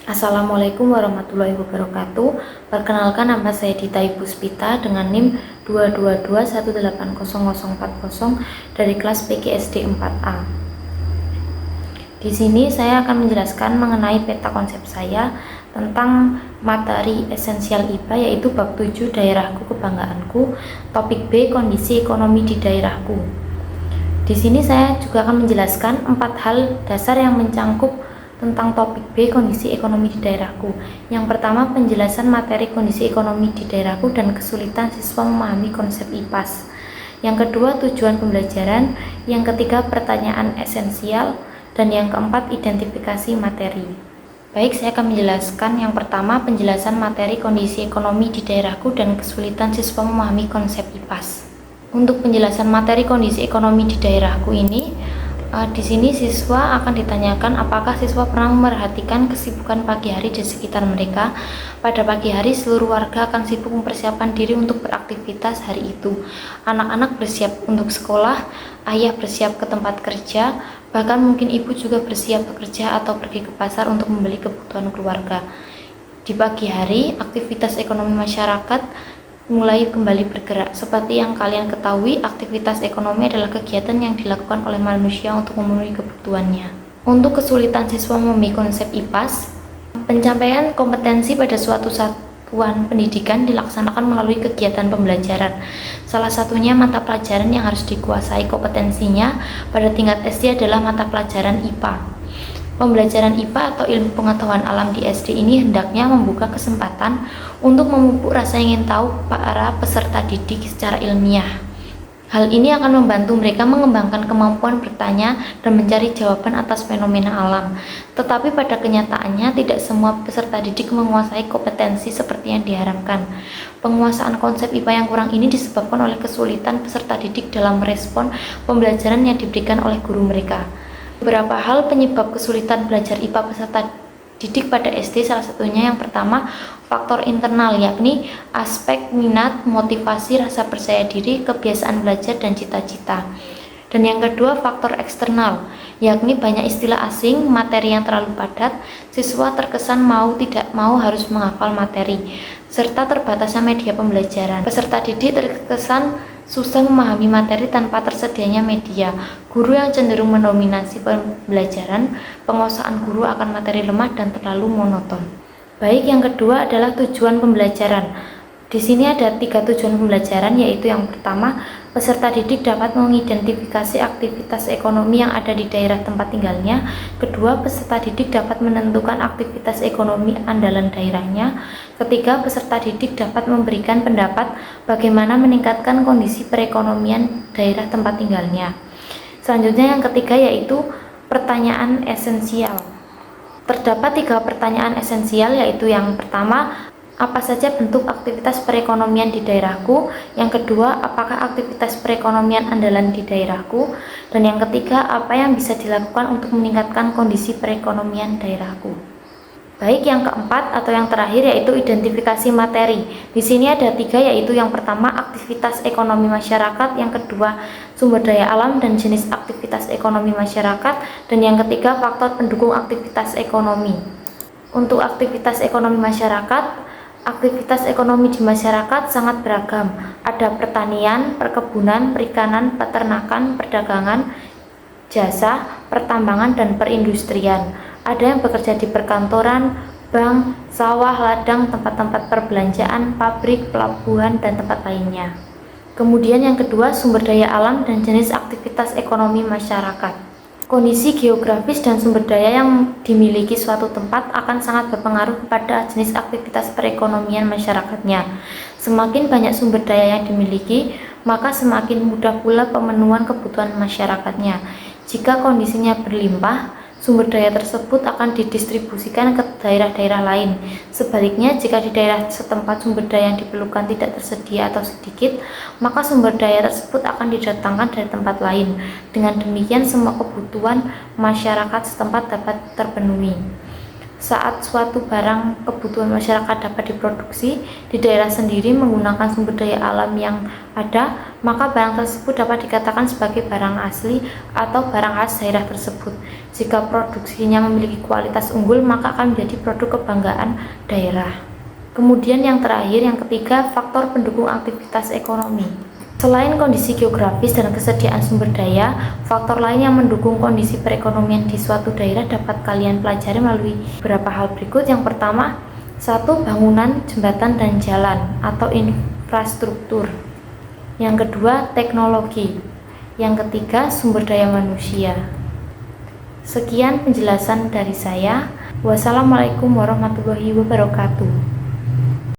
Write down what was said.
Assalamualaikum warahmatullahi wabarakatuh. Perkenalkan, nama saya Dita Puspita dengan NIM 222180040 dari kelas PGSD 4A. Di sini saya akan menjelaskan mengenai peta konsep saya tentang materi esensial IPA, yaitu bab 7 daerahku kebanggaanku, topik B kondisi ekonomi di daerahku. Di sini saya juga akan menjelaskan 4 hal dasar yang mencangkup tentang topik B kondisi ekonomi di daerahku. Yang pertama, penjelasan materi kondisi ekonomi di daerahku dan kesulitan siswa memahami konsep IPAS. Yang kedua, tujuan pembelajaran. Yang ketiga, pertanyaan esensial. Dan yang keempat, identifikasi materi. Baik, saya akan menjelaskan yang pertama, penjelasan materi kondisi ekonomi di daerahku dan kesulitan siswa memahami konsep IPAS. Untuk penjelasan materi kondisi ekonomi di daerahku ini, di sini siswa akan ditanyakan apakah siswa pernah memperhatikan kesibukan pagi hari di sekitar mereka. Pada pagi hari, seluruh warga akan sibuk mempersiapkan diri untuk beraktivitas hari itu. Anak-anak bersiap untuk sekolah, ayah bersiap ke tempat kerja, bahkan mungkin ibu juga bersiap bekerja atau pergi ke pasar untuk membeli kebutuhan keluarga. Di pagi hari, aktivitas ekonomi masyarakat mulai kembali bergerak. Seperti yang kalian ketahui, aktivitas ekonomi adalah kegiatan yang dilakukan oleh manusia untuk memenuhi kebutuhannya. Untuk kesulitan siswa memahami konsep IPAS, pencapaian kompetensi pada suatu satuan pendidikan dilaksanakan melalui kegiatan pembelajaran. Salah satunya mata pelajaran yang harus dikuasai kompetensinya pada tingkat SD adalah mata pelajaran IPA. Pembelajaran IPA atau ilmu pengetahuan alam di SD ini hendaknya membuka kesempatan untuk memupuk rasa ingin tahu para peserta didik secara ilmiah. Hal ini akan membantu mereka mengembangkan kemampuan bertanya dan mencari jawaban atas fenomena alam. Tetapi pada kenyataannya tidak semua peserta didik menguasai kompetensi seperti yang diharapkan. Penguasaan konsep IPA yang kurang ini disebabkan oleh kesulitan peserta didik dalam merespon pembelajaran yang diberikan oleh guru mereka. Beberapa hal penyebab kesulitan belajar IPA peserta didik pada SD, salah satunya yang pertama, faktor internal, yakni aspek minat, motivasi, rasa percaya diri, kebiasaan belajar, dan cita-cita. Dan yang kedua, faktor eksternal, yakni banyak istilah asing, materi yang terlalu padat, siswa terkesan mau tidak mau harus menghafal materi, serta terbatasnya media pembelajaran. Peserta didik terkesan susah memahami materi tanpa tersedianya media. Guru yang cenderung mendominasi pembelajaran, penguasaan guru akan materi lemah dan terlalu monoton. Baik, yang kedua adalah tujuan pembelajaran. Di sini ada 3 tujuan pembelajaran, yaitu yang pertama, peserta didik dapat mengidentifikasi aktivitas ekonomi yang ada di daerah tempat tinggalnya. Kedua, peserta didik dapat menentukan aktivitas ekonomi andalan daerahnya. Ketiga, peserta didik dapat memberikan pendapat bagaimana meningkatkan kondisi perekonomian daerah tempat tinggalnya. Selanjutnya yang ketiga yaitu pertanyaan esensial. Terdapat 3 pertanyaan esensial, yaitu yang pertama, apa saja bentuk aktivitas perekonomian di daerahku? Yang kedua, apakah aktivitas perekonomian andalan di daerahku? Dan yang ketiga, apa yang bisa dilakukan untuk meningkatkan kondisi perekonomian daerahku? Baik, yang keempat atau yang terakhir yaitu identifikasi materi. Di sini ada 3, yaitu yang pertama aktivitas ekonomi masyarakat, yang kedua sumber daya alam dan jenis aktivitas ekonomi masyarakat, dan yang ketiga faktor pendukung aktivitas ekonomi. Untuk aktivitas ekonomi masyarakat, aktivitas ekonomi di masyarakat sangat beragam. Ada pertanian, perkebunan, perikanan, peternakan, perdagangan, jasa, pertambangan, dan perindustrian. Ada yang bekerja di perkantoran, bank, sawah, ladang, tempat-tempat perbelanjaan, pabrik, pelabuhan, dan tempat lainnya. Kemudian yang kedua, sumber daya alam dan jenis aktivitas ekonomi masyarakat. Kondisi geografis dan sumber daya yang dimiliki suatu tempat akan sangat berpengaruh pada jenis aktivitas perekonomian masyarakatnya. Semakin banyak sumber daya yang dimiliki, maka semakin mudah pula pemenuhan kebutuhan masyarakatnya. Jika kondisinya berlimpah, sumber daya tersebut akan didistribusikan ke daerah-daerah lain. Sebaliknya, jika di daerah setempat sumber daya yang diperlukan tidak tersedia atau sedikit, maka sumber daya tersebut akan didatangkan dari tempat lain. Dengan demikian, semua kebutuhan masyarakat setempat dapat terpenuhi. saat suatu barang kebutuhan masyarakat dapat diproduksi di daerah sendiri menggunakan sumber daya alam yang ada, maka barang tersebut dapat dikatakan sebagai barang asli atau barang khas daerah tersebut. Jika produksinya memiliki kualitas unggul, maka akan menjadi produk kebanggaan daerah. Kemudian yang terakhir, yang ketiga, faktor pendukung aktivitas ekonomi. Selain kondisi geografis dan kesediaan sumber daya, faktor lain yang mendukung kondisi perekonomian di suatu daerah dapat kalian pelajari melalui beberapa hal berikut. Yang pertama, satu, bangunan, jembatan, dan jalan atau infrastruktur. Yang kedua, teknologi. Yang ketiga, sumber daya manusia. Sekian penjelasan dari saya. Wassalamualaikum warahmatullahi wabarakatuh.